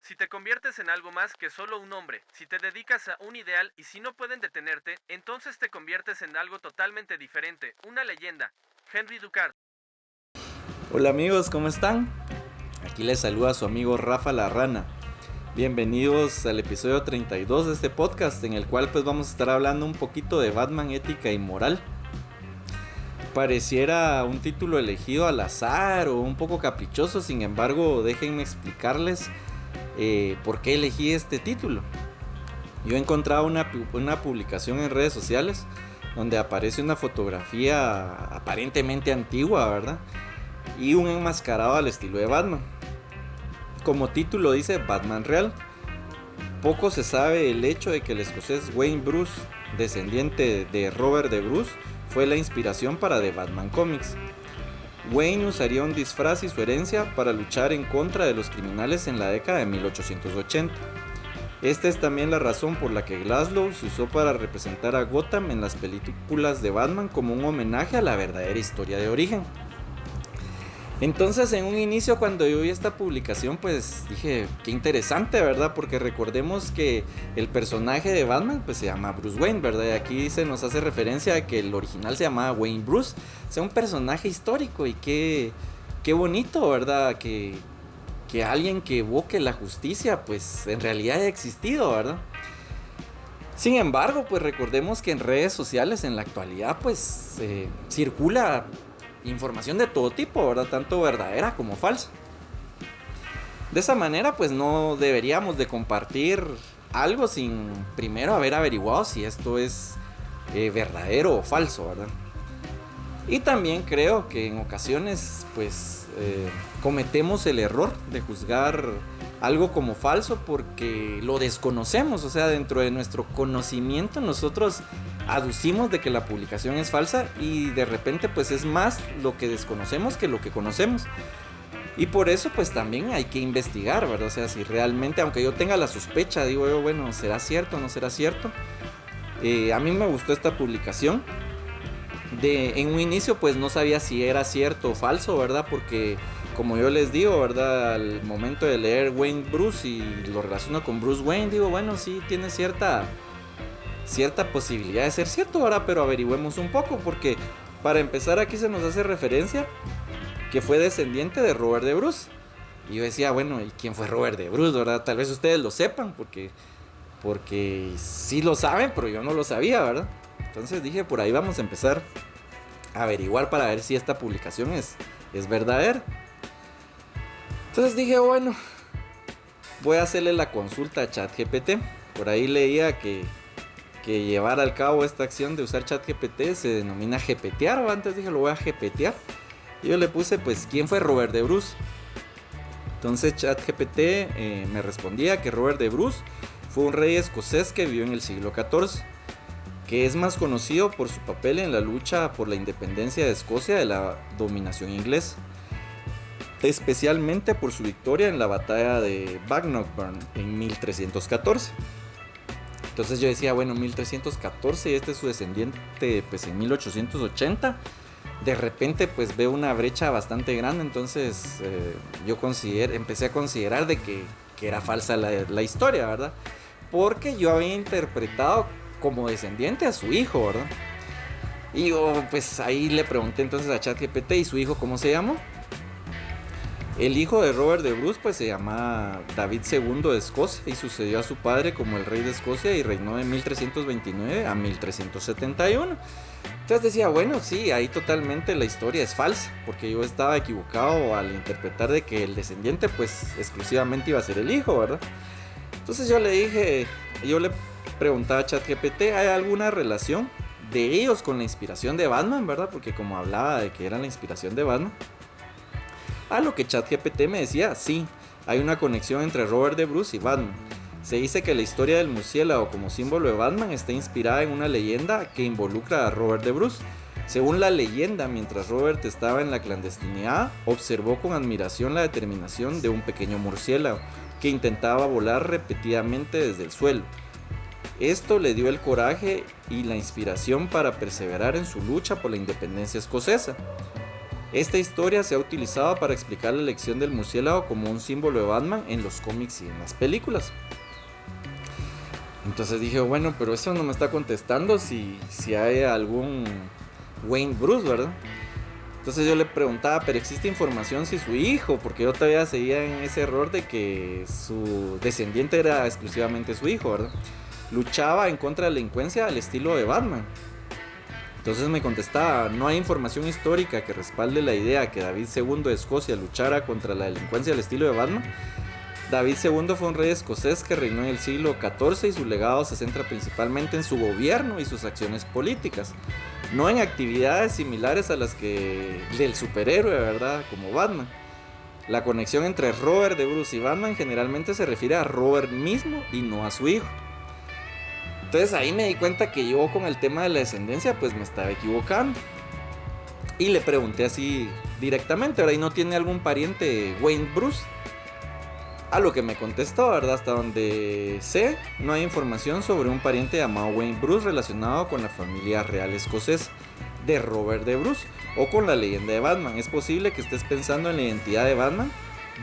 Si te conviertes en algo más que solo un hombre, si te dedicas a un ideal y si no pueden detenerte, entonces te conviertes en algo totalmente diferente, una leyenda. Henry Ducard. Hola amigos, ¿cómo están? Aquí les saluda su amigo Rafa la Rana. Bienvenidos al episodio 32 de este podcast en el cual pues vamos a estar hablando un poquito de Batman, ética y moral. Pareciera un título elegido al azar o un poco caprichoso, sin embargo déjenme explicarles por qué elegí este título. Yo he encontrado una publicación en redes sociales donde aparece una fotografía aparentemente antigua, ¿verdad? Y un enmascarado al estilo de Batman. Como título dice Batman Real. Poco se sabe el hecho de que el escocés Wayne Bruce, descendiente de Robert de Bruce, fue la inspiración para The Batman Comics. Wayne usaría un disfraz y su herencia para luchar en contra de los criminales en la década de 1880. Esta es también la razón por la que Glasgow se usó para representar a Gotham en las películas de Batman como un homenaje a la verdadera historia de origen. Entonces en un inicio cuando yo vi esta publicación pues dije qué interesante, ¿verdad? Porque recordemos que el personaje de Batman pues se llama Bruce Wayne, ¿verdad? Y aquí se nos hace referencia a que el original se llamaba Wayne Bruce, o sea un personaje histórico y qué bonito, ¿verdad? Que alguien que evoque la justicia pues en realidad haya existido, ¿verdad? Sin embargo pues recordemos que en redes sociales en la actualidad pues circula información de todo tipo, ¿verdad? Tanto verdadera como falsa. De esa manera pues no deberíamos de compartir algo sin primero haber averiguado si esto es verdadero o falso, ¿verdad? Y también creo que en ocasiones pues cometemos el error de juzgar algo como falso porque lo desconocemos, o sea, dentro de nuestro conocimiento nosotros aducimos de que la publicación es falsa y de repente pues es más lo que desconocemos que lo que conocemos. Y por eso pues también hay que investigar, ¿verdad? O sea, si realmente, aunque yo tenga la sospecha, digo yo, bueno, ¿será cierto o no será cierto? A mí me gustó esta publicación. En un inicio pues no sabía si era cierto o falso, ¿verdad? Porque como yo les digo, ¿verdad? Al momento de leer Wayne Bruce y lo relaciono con Bruce Wayne, digo, bueno, sí tiene cierta posibilidad de ser cierto, ¿verdad? Pero averigüemos un poco, porque para empezar aquí se nos hace referencia que fue descendiente de Robert de Bruce. Y yo decía, bueno, ¿y quién fue Robert de Bruce, verdad? Tal vez ustedes lo sepan, porque sí lo saben, pero yo no lo sabía, ¿verdad? Entonces dije, por ahí vamos a empezar a averiguar para ver si esta publicación es verdadera. Entonces dije, bueno, voy a hacerle la consulta a ChatGPT. Por ahí leía que llevar al cabo esta acción de usar ChatGPT se denomina GPTear, o antes dije lo voy a GPTear. Y yo le puse pues quién fue Robert de Bruce. Entonces ChatGPT me respondía que Robert de Bruce fue un rey escocés que vivió en el siglo XIV, que es más conocido por su papel en la lucha por la independencia de Escocia de la dominación inglesa, especialmente por su victoria en la batalla de Bannockburn en 1314. Entonces yo decía, bueno, 1314 y este es su descendiente pues en 1880. De repente pues veo una brecha bastante grande, entonces yo empecé a considerar de que era falsa la historia, ¿verdad? Porque yo había interpretado como descendiente a su hijo, ¿verdad? Y yo pues ahí le pregunté entonces a ChatGPT, ¿y su hijo cómo se llamó? El hijo de Robert de Bruce pues se llama David II de Escocia y sucedió a su padre como el rey de Escocia y reinó de 1329 a 1371. Entonces decía, bueno, sí, ahí totalmente la historia es falsa, porque yo estaba equivocado al interpretar de que el descendiente pues exclusivamente iba a ser el hijo, ¿verdad? Entonces yo le preguntaba a ChatGPT, ¿hay alguna relación de ellos con la inspiración de Batman, verdad? Porque como hablaba de que era la inspiración de Batman, a lo que ChatGPT me decía, sí, hay una conexión entre Robert de Bruce y Batman. Se dice que la historia del murciélago como símbolo de Batman está inspirada en una leyenda que involucra a Robert de Bruce. Según la leyenda, mientras Robert estaba en la clandestinidad, observó con admiración la determinación de un pequeño murciélago que intentaba volar repetidamente desde el suelo. Esto le dio el coraje y la inspiración para perseverar en su lucha por la independencia escocesa. Esta historia se ha utilizado para explicar la elección del murciélago como un símbolo de Batman en los cómics y en las películas. Entonces dije, bueno, pero eso no me está contestando si hay algún Wayne Bruce, ¿verdad? Entonces yo le preguntaba, pero existe información si su hijo, porque yo todavía seguía en ese error de que su descendiente era exclusivamente su hijo, ¿verdad? Luchaba en contra de la delincuencia al estilo de Batman. Entonces me contestaba, no hay información histórica que respalde la idea que David II de Escocia luchara contra la delincuencia al estilo de Batman. David II fue un rey escocés que reinó en el siglo XIV y su legado se centra principalmente en su gobierno y sus acciones políticas, no en actividades similares a las que del superhéroe, ¿verdad? Como Batman. La conexión entre Robert de Bruce y Batman generalmente se refiere a Robert mismo y no a su hijo. Entonces ahí me di cuenta que yo con el tema de la descendencia pues me estaba equivocando. Y le pregunté así directamente, ¿verdad? ¿Y no tiene algún pariente Wayne Bruce? A lo que me contestó, ¿verdad? Hasta donde sé, no hay información sobre un pariente llamado Wayne Bruce relacionado con la familia real escocesa de Robert de Bruce o con la leyenda de Batman. Es posible que estés pensando en la identidad de Batman,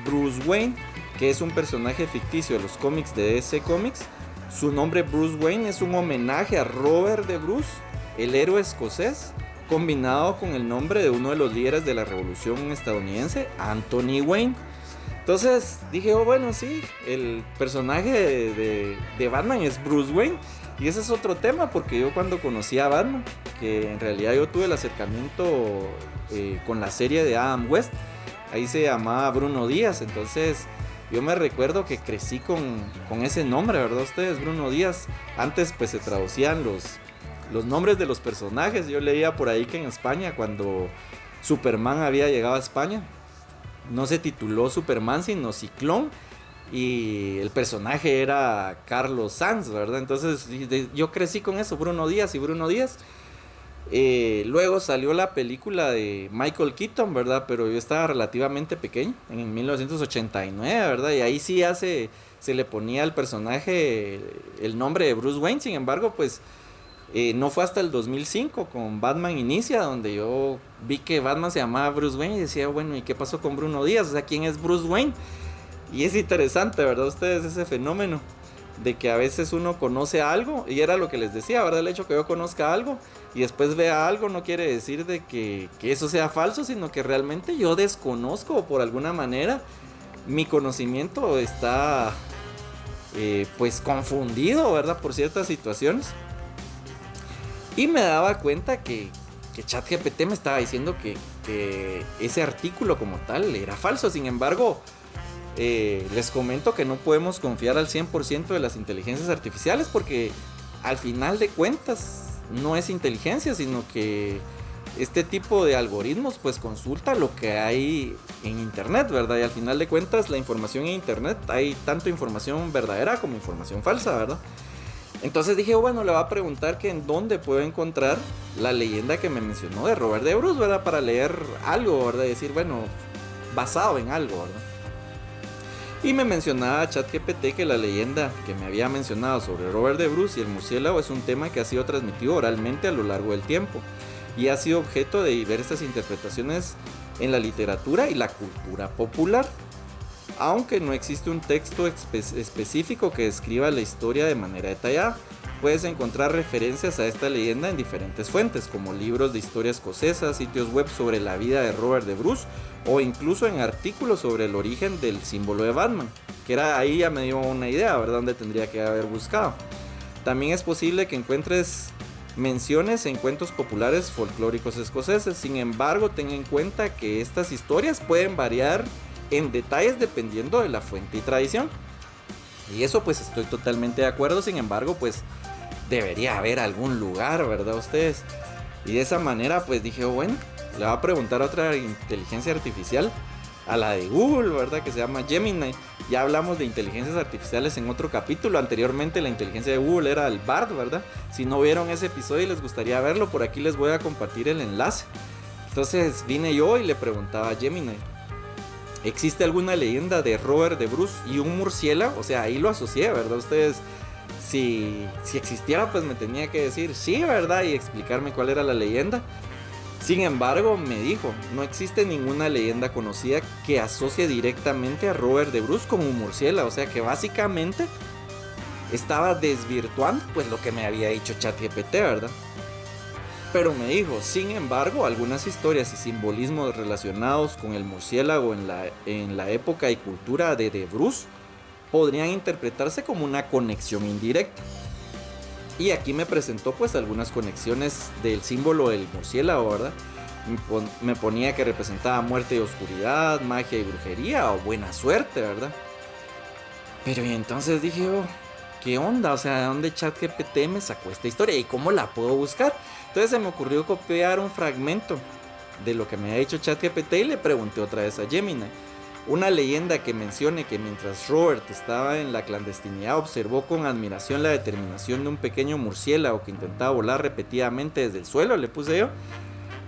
Bruce Wayne, que es un personaje ficticio de los cómics de DC Comics. Su nombre Bruce Wayne es un homenaje a Robert de Bruce, el héroe escocés, combinado con el nombre de uno de los líderes de la revolución estadounidense, Anthony Wayne. Entonces dije, oh, bueno, sí, el personaje de Batman es Bruce Wayne. Y ese es otro tema, porque yo cuando conocí a Batman, que en realidad yo tuve el acercamiento con la serie de Adam West, ahí se llamaba Bruno Díaz. Entonces yo me recuerdo que crecí con ese nombre, ¿verdad? Ustedes, Bruno Díaz. Antes pues se traducían los nombres de los personajes. Yo leía por ahí que en España, cuando Superman había llegado a España, no se tituló Superman sino Ciclón, y el personaje era Carlos Sanz, ¿verdad? Entonces yo crecí con eso, Bruno Díaz y Bruno Díaz. Luego salió la película de Michael Keaton, ¿verdad? Pero yo estaba relativamente pequeño, en 1989, ¿verdad? Y ahí sí ya se le ponía al personaje el nombre de Bruce Wayne. Sin embargo, pues no fue hasta el 2005 con Batman Inicia donde yo vi que Batman se llamaba Bruce Wayne y decía, bueno, ¿y qué pasó con Bruno Díaz? O sea, ¿quién es Bruce Wayne? Y es interesante, ¿verdad? Ustedes, ese fenómeno de que a veces uno conoce algo, y era lo que les decía, ¿verdad? El hecho que yo conozca algo y después vea algo no quiere decir de que eso sea falso, sino que realmente yo desconozco, o por alguna manera mi conocimiento está pues confundido, ¿verdad? Por ciertas situaciones. Y me daba cuenta que ChatGPT me estaba diciendo que ese artículo como tal era falso. Sin embargo, les comento que no podemos confiar al 100% de las inteligencias artificiales, porque al final de cuentas no es inteligencia, sino que este tipo de algoritmos pues consulta lo que hay en internet, ¿verdad? Y al final de cuentas la información en internet, hay tanto información verdadera como información falsa, ¿verdad? Entonces dije, bueno, le voy a preguntar que en dónde puedo encontrar la leyenda que me mencionó de Robert de Bruce, ¿verdad? Para leer algo, ¿verdad? Y decir, bueno, basado en algo, ¿verdad? Y me mencionaba ChatGPT que la leyenda que me había mencionado sobre Robert de Bruce y el murciélago es un tema que ha sido transmitido oralmente a lo largo del tiempo y ha sido objeto de diversas interpretaciones en la literatura y la cultura popular. Aunque no existe un texto específico que describa la historia de manera detallada, puedes encontrar referencias a esta leyenda en diferentes fuentes, como libros de historia escocesa, sitios web sobre la vida de Robert de Bruce, o incluso en artículos sobre el origen del símbolo de Batman, que era ahí ya me dio una idea, ¿verdad? Donde tendría que haber buscado. También es posible que encuentres menciones en cuentos populares folclóricos escoceses. Sin embargo, ten en cuenta que estas historias pueden variar en detalles dependiendo de la fuente y tradición. Y eso pues estoy totalmente de acuerdo. Sin embargo, pues debería haber algún lugar, ¿verdad? Ustedes. Y de esa manera pues dije, bueno, le voy a preguntar a otra inteligencia artificial, a la de Google, ¿verdad? Que se llama Gemini. Ya hablamos de inteligencias artificiales en otro capítulo. Anteriormente la inteligencia de Google era el Bard, ¿verdad? Si no vieron ese episodio y les gustaría verlo, por aquí les voy a compartir el enlace. Entonces vine yo y le preguntaba a Gemini, ¿existe alguna leyenda de Robert de Bruce y un murciélago? O sea, ahí lo asocié, ¿verdad? Ustedes, si existiera, pues me tenía que decir sí, ¿verdad? Y explicarme cuál era la leyenda. Sin embargo, me dijo, no existe ninguna leyenda conocida que asocie directamente a Robert de Bruce con un murciélago. O sea que básicamente estaba desvirtuando pues lo que me había dicho ChatGPT, ¿verdad? Pero me dijo, sin embargo, algunas historias y simbolismos relacionados con el murciélago en la época y cultura de Bruce podrían interpretarse como una conexión indirecta. Y aquí me presentó pues algunas conexiones del símbolo del murciélago, ¿verdad? Me ponía que representaba muerte y oscuridad, magia y brujería o buena suerte, ¿verdad? Pero y entonces dije, oh, ¿qué onda? O sea, ¿de dónde ChatGPT me sacó esta historia? ¿Y cómo la puedo buscar? Entonces se me ocurrió copiar un fragmento de lo que me había dicho ChatGPT y le pregunté otra vez a Gemini. Una leyenda que mencione que mientras Robert estaba en la clandestinidad observó con admiración la determinación de un pequeño murciélago que intentaba volar repetidamente desde el suelo, le puse yo.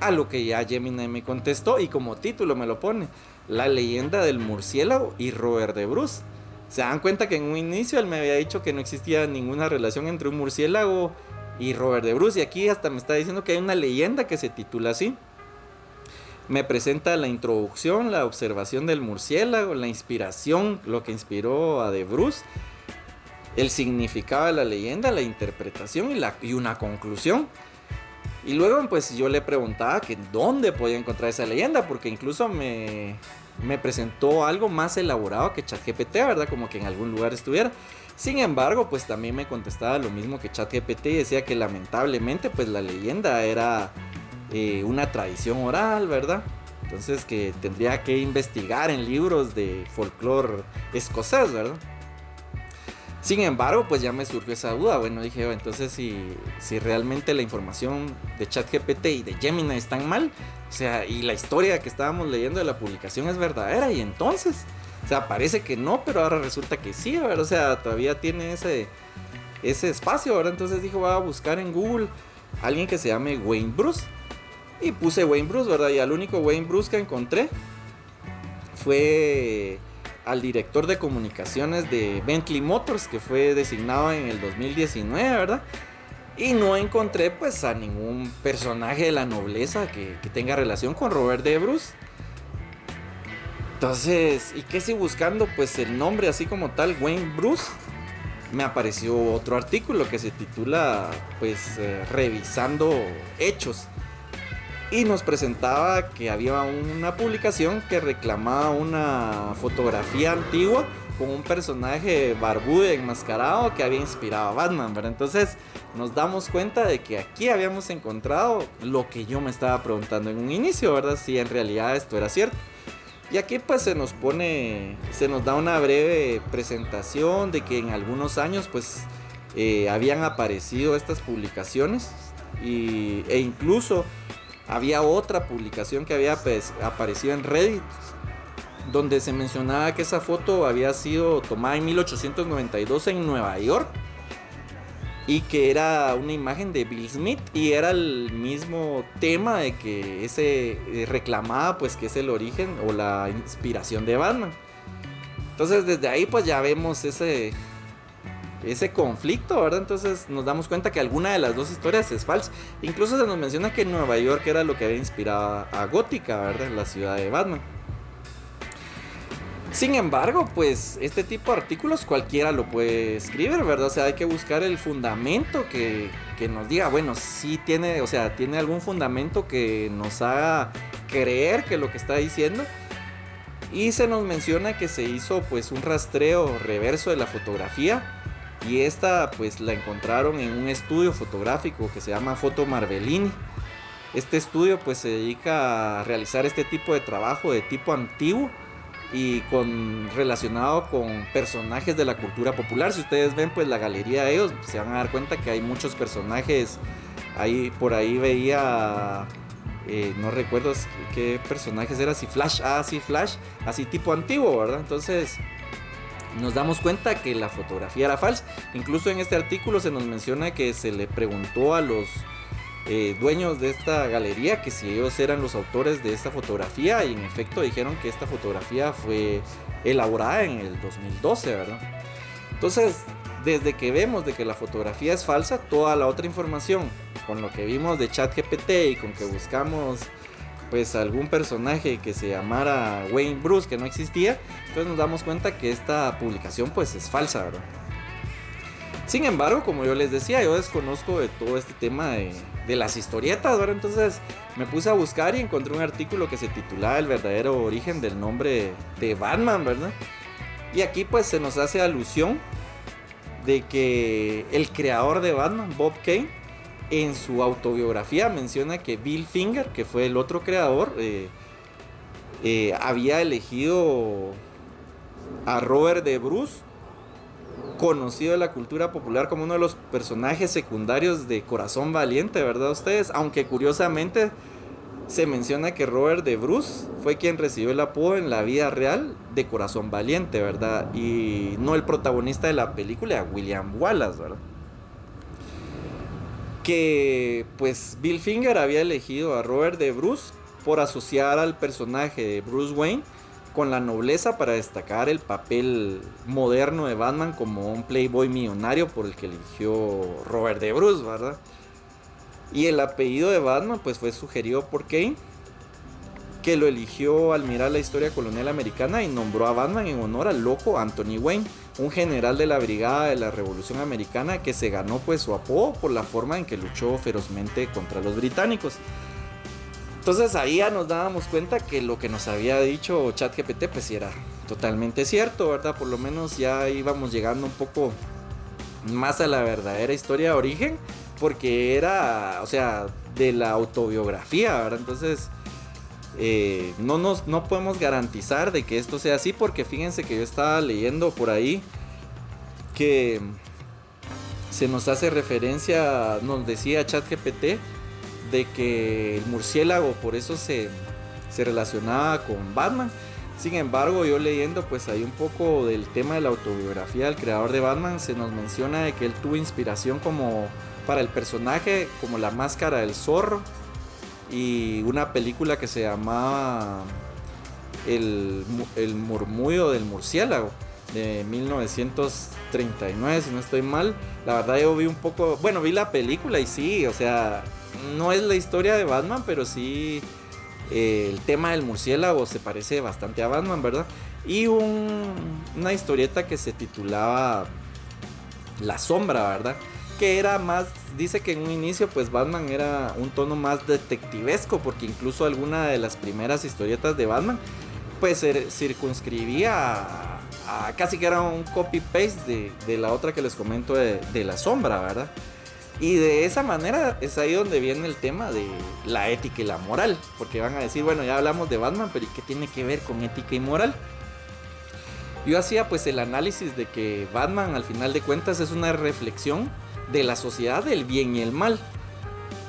A lo que ya Gemini me contestó y como título me lo pone: La leyenda del murciélago y Robert de Bruce. Se dan cuenta que en un inicio él me había dicho que no existía ninguna relación entre un murciélago y Robert de Bruce, y aquí hasta me está diciendo que hay una leyenda que se titula así. Me presenta la introducción, la observación del murciélago, la inspiración, lo que inspiró a de Bruce, el significado de la leyenda, la interpretación y una conclusión. Y luego pues yo le preguntaba que dónde podía encontrar esa leyenda, porque incluso me presentó algo más elaborado que ChatGPT, ¿verdad? Como que en algún lugar estuviera. Sin embargo, pues también me contestaba lo mismo que ChatGPT y decía que lamentablemente pues la leyenda era una tradición oral, ¿verdad? Entonces que tendría que investigar en libros de folclore escocés, ¿verdad? Sin embargo, pues ya me surgió esa duda. Bueno, dije, entonces si realmente la información de ChatGPT y de Gemini están mal, o sea, y la historia que estábamos leyendo de la publicación es verdadera, y entonces, o sea, parece que no, pero ahora resulta que sí, ¿verdad? O sea, todavía tiene ese espacio, ¿verdad? Entonces dije, voy a buscar en Google a alguien que se llame Wayne Bruce. Y puse Wayne Bruce, ¿verdad? Y al único Wayne Bruce que encontré fue al director de comunicaciones de Bentley Motors, que fue designado en el 2019, ¿verdad? Y no encontré pues a ningún personaje de la nobleza que tenga relación con Robert de Bruce. Entonces, ¿y qué si buscando pues el nombre así como tal, Wayne Bruce? Me apareció otro artículo que se titula pues Revisando Hechos. Y nos presentaba que había una publicación que reclamaba una fotografía antigua con un personaje barbudo y enmascarado que había inspirado a Batman, ¿verdad? Entonces nos damos cuenta de que aquí habíamos encontrado lo que yo me estaba preguntando en un inicio, ¿verdad? Si en realidad esto era cierto. Y aquí pues se nos da una breve presentación de que en algunos años pues habían aparecido estas publicaciones e incluso había otra publicación que había aparecido en Reddit, donde se mencionaba que esa foto había sido tomada en 1892 en Nueva York y que era una imagen de Bill Smith, y era el mismo tema de que reclamaba pues que es el origen o la inspiración de Batman. Entonces desde ahí pues ya vemos ese conflicto, ¿verdad? Entonces nos damos cuenta que alguna de las dos historias es falsa. Incluso se nos menciona que Nueva York era lo que había inspirado a Gótica, ¿verdad? La ciudad de Batman. Sin embargo, pues este tipo de artículos cualquiera lo puede escribir, ¿verdad? O sea, hay que buscar el fundamento que nos diga, bueno, sí tiene algún fundamento que nos haga creer que lo que está diciendo. Y se nos menciona que se hizo pues un rastreo reverso de la fotografía, y esta pues la encontraron en un estudio fotográfico que se llama Foto Marbellini. Este estudio pues se dedica a realizar este tipo de trabajo de tipo antiguo y relacionado con personajes de la cultura popular. Si ustedes ven pues la galería de ellos, se van a dar cuenta que hay muchos personajes. Por ahí veía, no recuerdo qué personajes era, si Flash, Flash, así tipo antiguo, ¿verdad? Entonces nos damos cuenta que la fotografía era falsa. Incluso en este artículo se nos menciona que se le preguntó a los dueños de esta galería que si ellos eran los autores de esta fotografía, y en efecto dijeron que esta fotografía fue elaborada en el 2012, ¿verdad? Entonces desde que vemos de que la fotografía es falsa, toda la otra información, con lo que vimos de ChatGPT y con que buscamos pues algún personaje que se llamara Wayne Bruce que no existía, entonces nos damos cuenta que esta publicación pues es falsa, ¿verdad? Sin embargo, como yo les decía, yo desconozco de todo este tema de las historietas, ¿verdad? Entonces me puse a buscar y encontré un artículo que se titulaba El verdadero origen del nombre de Batman, ¿verdad? Y aquí pues se nos hace alusión de que el creador de Batman, Bob Kane, en su autobiografía menciona que Bill Finger, que fue el otro creador, había elegido a Robert de Bruce, conocido de la cultura popular como uno de los personajes secundarios de Corazón Valiente, ¿verdad ustedes? Aunque curiosamente se menciona que Robert de Bruce fue quien recibió el apodo en la vida real de Corazón Valiente, ¿verdad? Y no el protagonista de la película, William Wallace, ¿verdad? Que pues Bill Finger había elegido a Robert de Bruce por asociar al personaje de Bruce Wayne con la nobleza para destacar el papel moderno de Batman como un playboy millonario por el que eligió Robert de Bruce, ¿verdad? Y el apellido de Batman pues fue sugerido por Kane, que lo eligió al mirar la historia colonial americana y nombró a Batman en honor al loco Anthony Wayne, un general de la brigada de la Revolución Americana que se ganó pues su apodo por la forma en que luchó ferozmente contra los británicos. Entonces ahí ya nos dábamos cuenta que lo que nos había dicho ChatGPT pues sí era totalmente cierto, ¿verdad? Por lo menos ya íbamos llegando un poco más a la verdadera historia de origen, porque era, o sea, de la autobiografía, ¿verdad? Entonces no podemos garantizar de que esto sea así, porque fíjense que yo estaba leyendo por ahí que se nos hace referencia, nos decía ChatGPT, de que el murciélago por eso se relacionaba con Batman. Sin embargo, yo leyendo pues ahí un poco del tema de la autobiografía del creador de Batman, se nos menciona de que él tuvo inspiración como para el personaje como La Máscara del Zorro y una película que se llamaba El murmullo del murciélago de 1939, si no estoy mal. La verdad yo vi un poco, bueno, vi la película y sí, o sea, no es la historia de Batman, pero sí el tema del murciélago se parece bastante a Batman, ¿verdad? Y una historieta que se titulaba La Sombra, ¿verdad? Que era más, dice que en un inicio pues Batman era un tono más detectivesco, porque incluso alguna de las primeras historietas de Batman pues se circunscribía a casi que era un copy-paste de la otra que les comento de La Sombra, ¿verdad? Y de esa manera es ahí donde viene el tema de la ética y la moral, porque van a decir, bueno, ya hablamos de Batman, pero ¿y qué tiene que ver con ética y moral? Yo hacía pues el análisis de que Batman al final de cuentas es una reflexión de la sociedad del bien y el mal.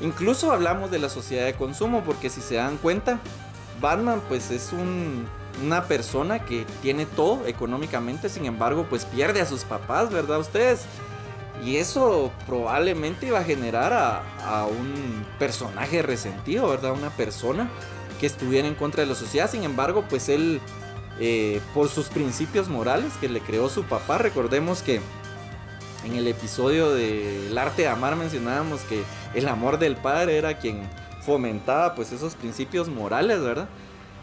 Incluso hablamos de la sociedad de consumo, porque si se dan cuenta, Batman pues es una persona que tiene todo económicamente, sin embargo pues pierde a sus papás, ¿verdad ustedes? Y eso probablemente iba a generar a un personaje resentido, ¿verdad? Una persona que estuviera en contra de la sociedad. Sin embargo, pues él, por sus principios morales que le creó su papá, recordemos que en el episodio de El arte de amar mencionábamos que el amor del padre era quien fomentaba pues esos principios morales, ¿verdad?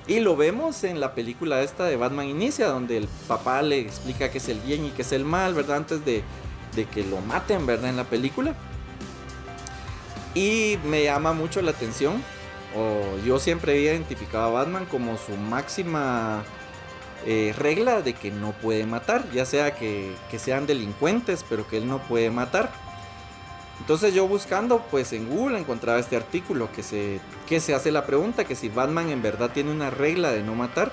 Y lo vemos en la película esta de Batman Inicia, donde el papá le explica qué es el bien y qué es el mal, ¿verdad? Antes de que lo maten, ¿verdad? En la película. Y me llama mucho la atención, yo siempre he identificado a Batman como su máxima regla de que no puede matar, ya sea que sean delincuentes, pero que él no puede matar. Entonces yo buscando pues en Google encontraba este artículo que se hace la pregunta que si Batman en verdad tiene una regla de no matar,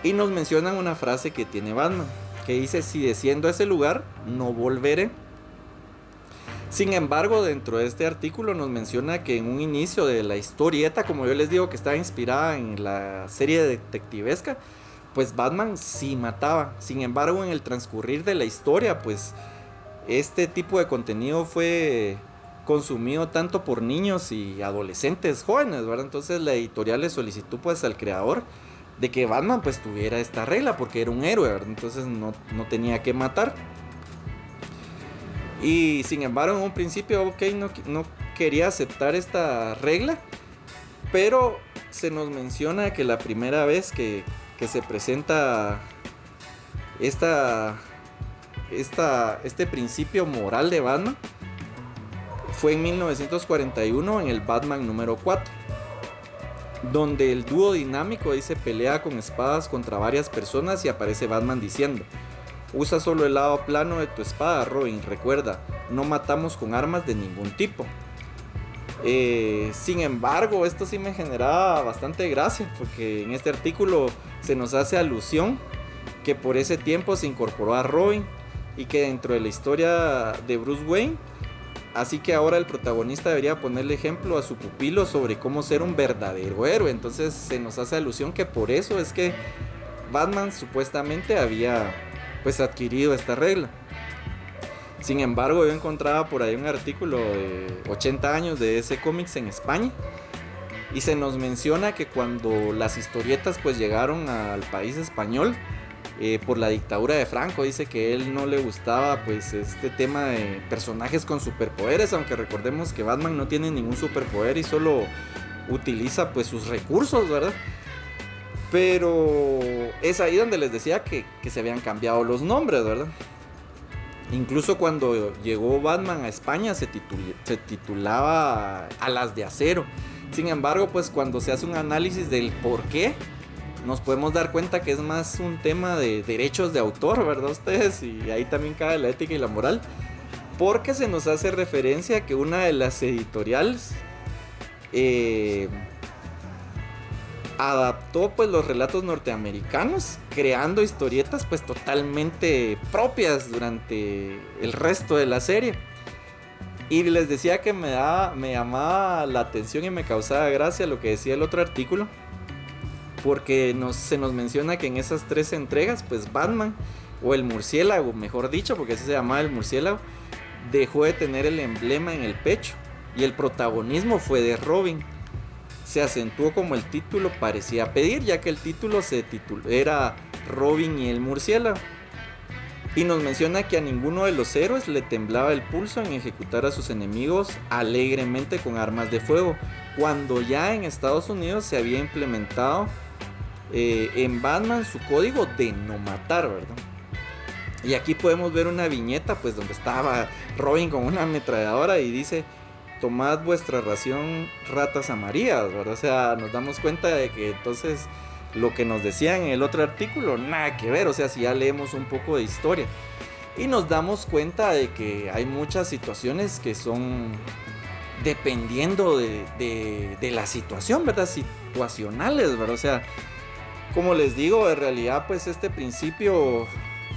y nos mencionan una frase que tiene Batman, que dice: si desciendo a ese lugar, no volveré. Sin embargo, dentro de este artículo nos menciona que en un inicio de la historieta, como yo les digo, que está inspirada en la serie detectivesca, pues Batman sí mataba. Sin embargo, en el transcurrir de la historia, pues este tipo de contenido fue consumido tanto por niños y adolescentes jóvenes, ¿verdad? Entonces la editorial le solicitó pues al creador de que Batman pues tuviera esta regla, porque era un héroe, ¿verdad? Entonces no tenía que matar. Y sin embargo, en un principio, ok, no quería aceptar esta regla, pero se nos menciona que la primera vez que se presenta este principio moral de Batman fue en 1941 en el Batman número 4, donde el dúo dinámico dice pelea con espadas contra varias personas y aparece Batman diciendo: usa solo el lado plano de tu espada, Robin, recuerda, no matamos con armas de ningún tipo. Sin embargo, esto sí me generaba bastante gracia, porque en este artículo se nos hace alusión que por ese tiempo se incorporó a Robin y que dentro de la historia de Bruce Wayne, así que ahora el protagonista debería ponerle ejemplo a su pupilo sobre cómo ser un verdadero héroe. Entonces se nos hace alusión que por eso es que Batman supuestamente había pues adquirido esta regla. Sin embargo, yo encontraba por ahí un artículo de 80 años de DC Comics en España, y se nos menciona que cuando las historietas pues llegaron al país español por la dictadura de Franco, dice que él no le gustaba pues este tema de personajes con superpoderes, aunque recordemos que Batman no tiene ningún superpoder y solo utiliza pues sus recursos, ¿verdad? Pero es ahí donde les decía que se habían cambiado los nombres, ¿verdad? Incluso cuando llegó Batman a España se titulaba Alas de Acero. Sin embargo, pues cuando se hace un análisis del por qué, nos podemos dar cuenta que es más un tema de derechos de autor, ¿verdad ustedes? Y ahí también cabe la ética y la moral, porque se nos hace referencia a que una de las editoriales adaptó pues los relatos norteamericanos, creando historietas pues totalmente propias durante el resto de la serie. Y les decía que me llamaba la atención y me causaba gracia lo que decía el otro artículo, porque se nos menciona que en esas 3 entregas pues Batman, o el murciélago mejor dicho, porque así se llamaba el murciélago, dejó de tener el emblema en el pecho y el protagonismo fue de Robin. Se acentuó como el título parecía pedir, ya que el título era Robin y el murciélago. Y nos menciona que a ninguno de los héroes le temblaba el pulso en ejecutar a sus enemigos alegremente con armas de fuego, cuando ya en Estados Unidos se había implementado en Batman su código de no matar, ¿verdad? Y aquí podemos ver una viñeta pues donde estaba Robin con una ametralladora y dice: tomad vuestra ración, ratas amarillas, ¿verdad? O sea, nos damos cuenta de que entonces lo que nos decían en el otro artículo, nada que ver, o sea, si ya leemos un poco de historia. Y nos damos cuenta de que hay muchas situaciones que son dependiendo de la situación, ¿verdad? Situacionales, ¿verdad? O sea, como les digo, en realidad pues este principio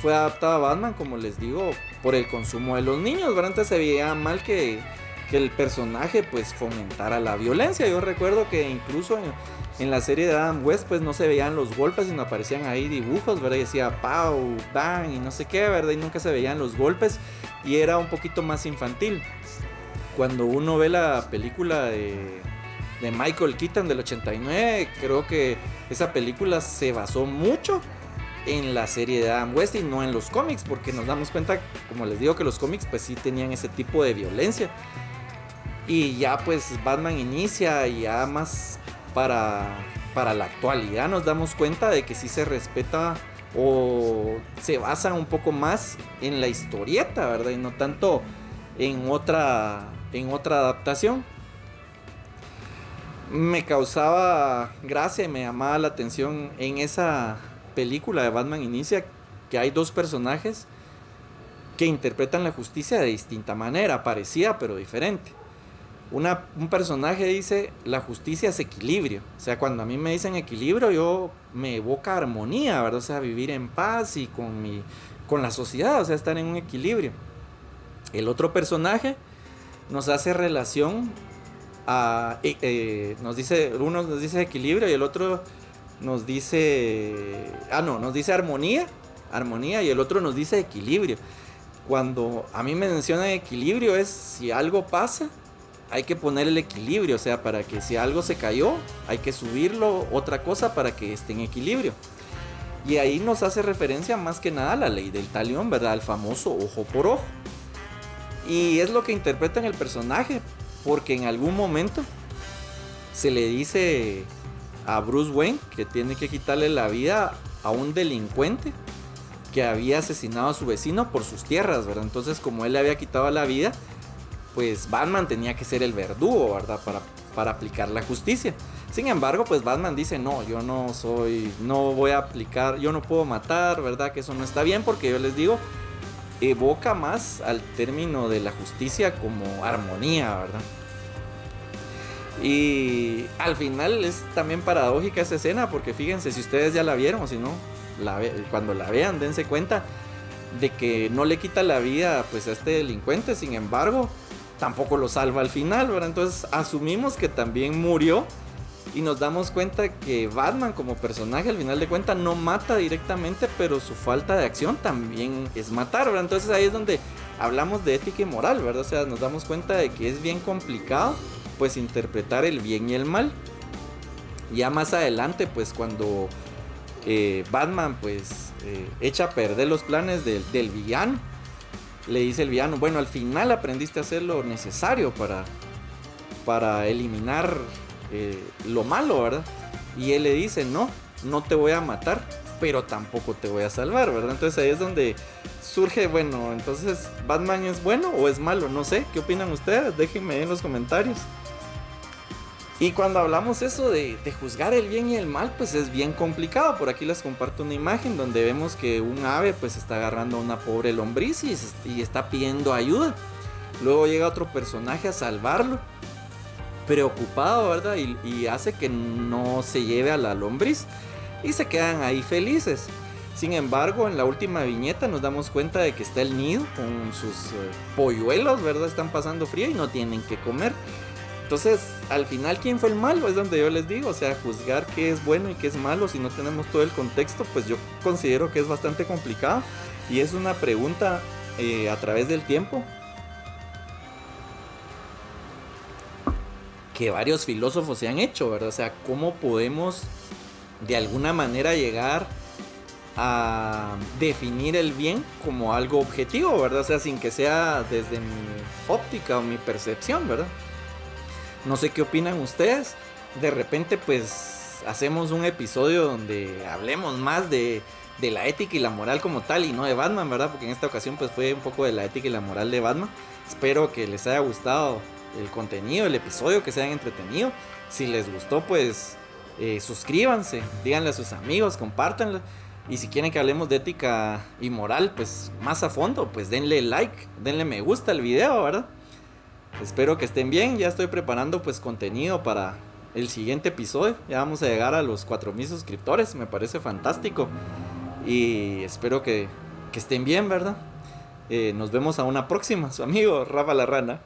fue adaptado a Batman, como les digo, por el consumo de los niños, ¿verdad? Antes se veía mal que el personaje pues fomentara la violencia. Yo recuerdo que incluso en la serie de Adam West pues no se veían los golpes, sino aparecían ahí dibujos, ¿verdad? Y decía Pau, Bang y no sé qué, ¿verdad? Y nunca se veían los golpes y era un poquito más infantil. Cuando uno ve la película de Michael Keaton del 89, creo que esa película se basó mucho en la serie de Adam West y no en los cómics, porque nos damos cuenta, como les digo, que los cómics pues sí tenían ese tipo de violencia. Y ya pues Batman inicia, y ya más para la actualidad nos damos cuenta de que sí se respeta o se basa un poco más en la historieta, ¿verdad? Y no tanto en otra adaptación. Me causaba gracia y me llamaba la atención en esa película de Batman Inicia que hay 2 personajes que interpretan la justicia de distinta manera, parecida pero diferente. Un personaje dice: la justicia es equilibrio. O sea, cuando a mí me dicen equilibrio, yo me evoca armonía, ¿verdad? O sea, vivir en paz y con la sociedad, o sea, estar en un equilibrio. El otro personaje nos hace relación a uno nos dice equilibrio y el otro nos dice nos dice armonía, y el otro nos dice equilibrio. Cuando a mí me mencionan equilibrio es si algo pasa, hay que poner el equilibrio, o sea, para que si algo se cayó, hay que subirlo otra cosa para que esté en equilibrio. Y ahí nos hace referencia más que nada a la ley del talión, ¿verdad? Al famoso ojo por ojo. Y es lo que interpreta en el personaje, porque en algún momento se le dice a Bruce Wayne que tiene que quitarle la vida a un delincuente que había asesinado a su vecino por sus tierras, ¿verdad? Entonces, como él le había quitado la vida, pues Batman tenía que ser el verdugo, ¿verdad? Para aplicar la justicia. Sin embargo, pues Batman dice, no, yo no voy a aplicar, yo no puedo matar, ¿verdad? Que eso no está bien, porque yo les digo, evoca más al término de la justicia como armonía, ¿verdad? Y al final es también paradójica esa escena, porque fíjense, si ustedes ya la vieron o si no, cuando la vean, dense cuenta de que no le quita la vida pues a este delincuente, sin embargo, tampoco lo salva al final, ¿verdad? Entonces asumimos que también murió y nos damos cuenta que Batman como personaje al final de cuentas no mata directamente, pero su falta de acción también es matar, ¿verdad? Entonces ahí es donde hablamos de ética y moral, ¿verdad? O sea, nos damos cuenta de que es bien complicado pues interpretar el bien y el mal. Ya más adelante pues cuando Batman pues echa a perder los planes del villano, le dice el villano, bueno, al final aprendiste a hacer lo necesario para eliminar lo malo, ¿verdad? Y él le dice, no te voy a matar, pero tampoco te voy a salvar, ¿verdad? Entonces ahí es donde surge, bueno, entonces ¿Batman es bueno o es malo? No sé, ¿qué opinan ustedes? Déjenme en los comentarios. Y cuando hablamos eso de juzgar el bien y el mal, pues es bien complicado. Por aquí les comparto una imagen donde vemos que un ave pues está agarrando a una pobre lombriz y está pidiendo ayuda. Luego llega otro personaje a salvarlo, preocupado, ¿verdad? Y hace que no se lleve a la lombriz y se quedan ahí felices. Sin embargo, en la última viñeta nos damos cuenta de que está el nido con sus polluelos, ¿verdad? Están pasando frío y no tienen que comer. Entonces, al final, ¿quién fue el malo? Es donde yo les digo, o sea, juzgar qué es bueno y qué es malo si no tenemos todo el contexto, pues yo considero que es bastante complicado. Y es una pregunta a través del tiempo que varios filósofos se han hecho, ¿verdad? O sea, ¿cómo podemos de alguna manera llegar a definir el bien como algo objetivo, ¿verdad? O sea, sin que sea desde mi óptica o mi percepción, ¿verdad? No sé qué opinan ustedes. De repente pues hacemos un episodio donde hablemos más de la ética y la moral como tal y no de Batman, ¿verdad? Porque en esta ocasión pues fue un poco de la ética y la moral de Batman. Espero que les haya gustado el contenido, el episodio, que se hayan entretenido. Si les gustó pues suscríbanse, díganle a sus amigos, compártanlo. Y si quieren que hablemos de ética y moral pues más a fondo, pues denle like, denle me gusta al video, ¿verdad? Espero que estén bien, ya estoy preparando pues contenido para el siguiente episodio. Ya vamos a llegar a los 4000 suscriptores, me parece fantástico. Y espero que estén bien, ¿verdad? Nos vemos a una próxima, su amigo Rafa la Rana.